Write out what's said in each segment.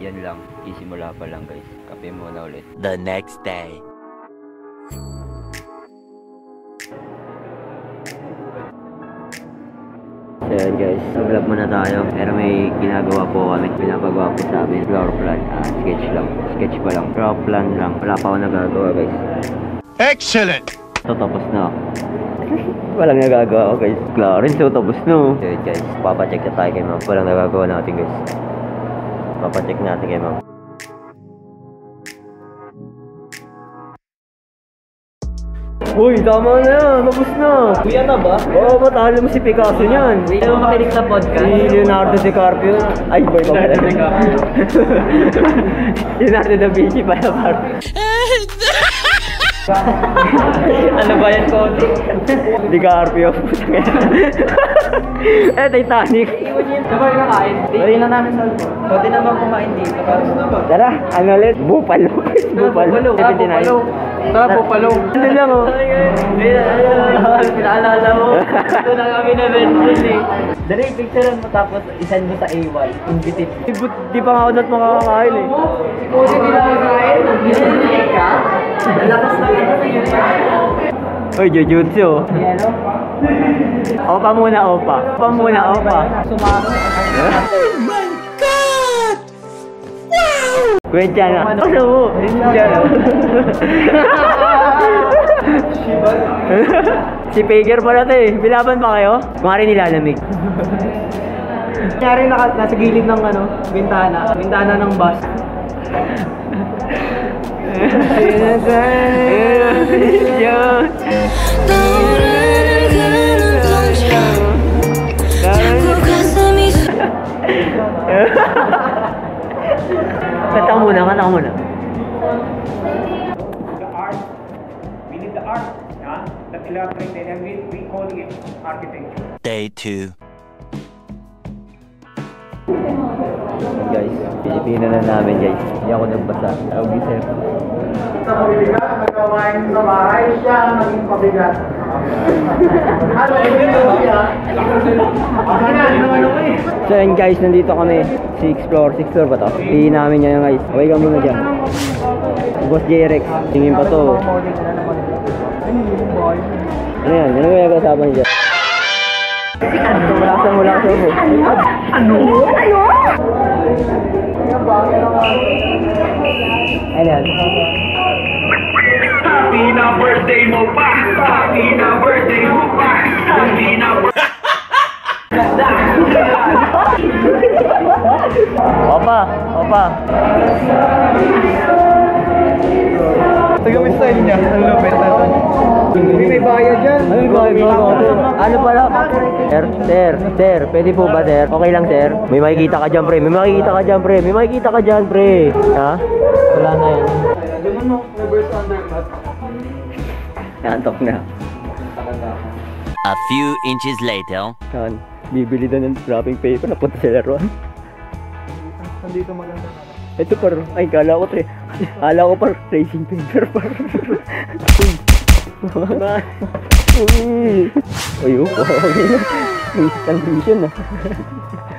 yan lang, isimula pa lang guys. Kape muna ulit. The next day. So yun guys, mag-vlog muna tayo. Pero may ginagawa po kami. Pinapagawa po sa amin. Floor plan. Sketch lang. Sketch pa lang. Floor plan lang. Wala pa ako nagagawa guys. Excellent! So tapos na. Walang nagagawa ako guys. Clarence, so tapos na. So yun guys, papacheck na tayo kay ma'am. Walang nagagawa natin guys. Papacheck natin kay ma'am. Uy, tama na yan. Tapos na. Kuya na ba? Oo, matalo mo si Picasso niyan. Ayaw makinig sa podcast. Si Leonardo DiCaprio. Ay, boy pa pala. Leonardo da Vinci pala par. Ano ba yan, Cody? DiCaprio. Titanic. Iwan yun. Sabay na kain. Bari na namin sa alpo. Pwede naman kumain dito. Tara, ano ulit? Buffalo. Buffalo. Tara, Buffalo. Ano lang oh. Pinaalala mo. Ito na kami na version eh. Dali, picturean mo tapos isan mo sa A1. Invited. Di pa nga ako na't makakakain eh. Si Cody nila kakain. Hindi ka? Nalakas na ito sa yun. Uy, jujutsu. Ano? Opa muna, opa. Opa muna, opa. Sumama. Oh my God! Wow! Kwenta na. Ano mo? Si Pager pala ito eh. Bilaban pa kayo? Kung nga rin nilalamig. Nangyari nasa gilid ng bintana. Bintana ng bus. Kanta ko muna. The art, we need the art, that illustrated, and we calling it architecture. Day 2. Guys, Pilipino na namin guys. Hindi ako nagbasa. Tawag ni sir. Sa mabibigat, nagkawain sa bahay, siya ang naging pabigat. Ano yun siya? So yun guys, nandito kami. 6th floor ba to? Tingin namin niya guys. Okay ka muna dyan. Boss J-Rex. Tingin pa to. Ano yan? Ano yung nag-usapan niya dyan? Mula sa mo. Ano? Ayan. Happy na birthday mo pa! Happy na birthday mo pa! Happy na Opa. Taga may style niya. Ang lupit na. May bayad dyan! Ano pala? Sir, pwede po ba sir? Okay lang sir? May makikita ka dyan pre. Ha? Wala na yan. Di mo no, reverse undercut. Nantok na. A few inches later. Saan? Bibili na ng wrapping paper na punta sa laruan. Nandito maganda na. Ito par, ay kala ko par tracing paper par. Ayun, instant vision na.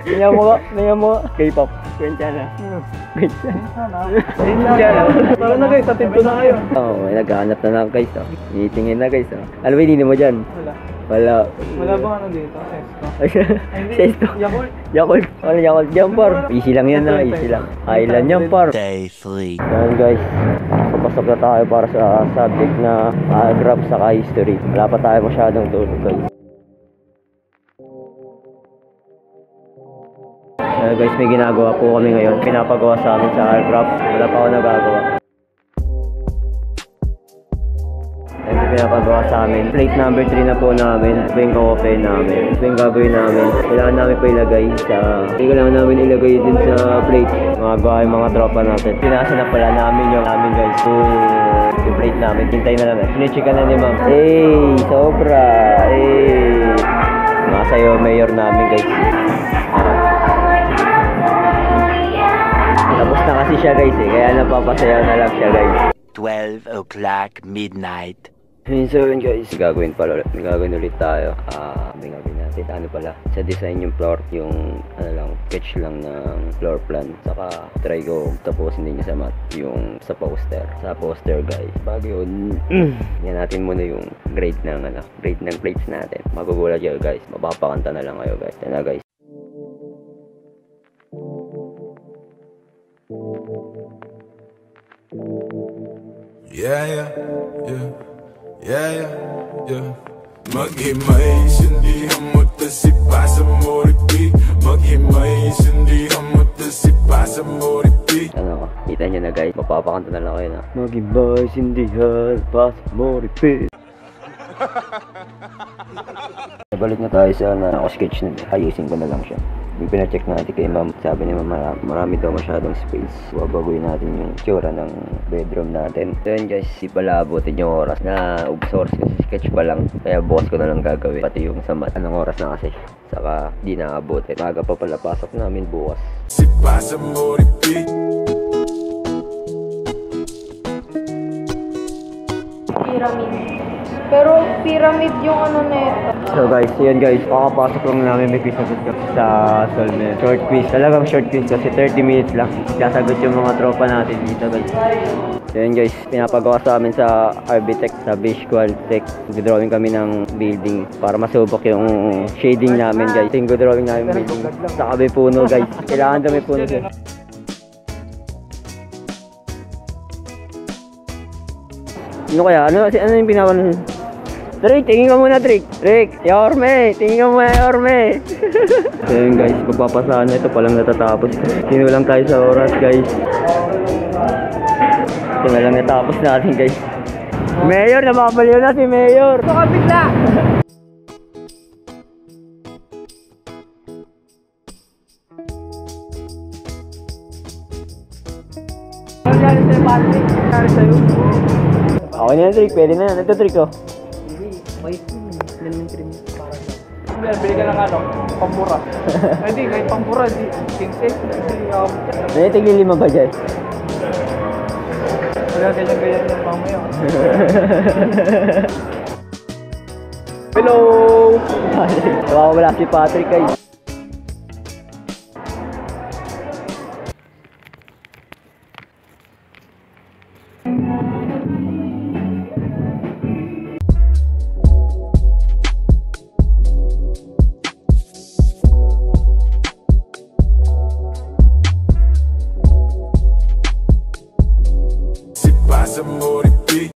Tingnan mo K-pop. Kwenta na. Tara na guys, atid ko na kayo. May naghahanap na guys. Tinitingin na guys. Alam mo, hindi mo dyan. Wala. Wala bang dito? Sesto. Yakult. Wala Yakult dyan par. Easy lang yan na. Easy lang. Island yan par. Day 3. Ayan guys. Papasok na tayo para sa subject na graph saka history. Wala pa tayo masyadong tulog guys. Guys, may ginagawa po kami ngayon. Pinapagawa sa amin sa graph. Wala pa ako nagagawa. Ito pinapagawa sa amin. Plate number 3 na po namin. Ito yung ka-open namin. Ito yung gagawin namin. Kailangan namin po ilagay sa... Kailangan namin ilagay din sa plate. Magawa yung mga tropa natin. Pinasa na pala namin yung namin guys. So, yung plate namin. Hintay na lang. Sinichika na ni ma'am. Sobra. Masayo mayor namin guys. Tapos na kasi siya guys kaya napapasayaw na lang siya guys. 12 o'clock midnight. So yun guys, gagawin ulit tayo. Gagawin natin ano pala, sa design yung floor, yung ano lang, sketch lang ng floor plan. Saka try ko tapusin din sa mat, yung sa poster guys. Bago yun, yan natin muna yung grade ng plates natin. Magugulat kayo guys, mapapakanta na lang kayo guys. Yan na guys. Yeah. Maghimay, sindihan mo si pasa mo repeat. Maghimay, sindihan mo si pasa mo repeat. Ano, kita nyo na guys, mapapakanta na lang kayo na maghimay, sindihan, pasa mo repeat. Balik na tayo sa sketch na ayusin ko na lang siya. Yung pina-check natin kay ma'am, sabi ni ma'am marami daw masyadong space. Babaguhin natin yung tsura ng bedroom natin. So yun guys, di pala abutin yung oras na ubos oras kasi sketch pa lang. Kaya bukas ko na lang gagawin. Pati yung sa mat. Anong oras na kasi? Saka di na abutin. Maga pa pala pasok namin bukas. Si pasa mo repeat. Pyramid. Pero pyramid yung ano na ito. So guys, yun guys, pakapasok lang namin, may quiz sagot sa Solmed. Short quiz, talagang short quiz kasi 30 minutes lang. Sasagot yung mga tropa natin dito guys. So yun guys, pinapagawa sa amin sa Arbitech, sa Visual Tech. Nag-drawing kami ng building para masubok yung shading namin guys. Yung drawing namin building sa kabi puno guys. Kailangan daw may puno guys. Ano kaya? Ano yung pinawan? Trick, tingin ka muna, Trick. Yorme, tingin ka muna, Yorme. So yun guys, magpapasahan na ito palang natatapos. Sinulang tayo sa oras guys. Ito na lang natapos natin guys. Mayor, napapaliw na si Mayor. Baka bigla. Okay na yan, Trick. Pwede na yan. Ito, Trick, oh. Bili ka ng ano, pampura. Hindi, kahit pampura, di king safe. May tigli 5 ba dyan? Wala ganyan ng mamaya. Hello! Wala si Patrick, guys.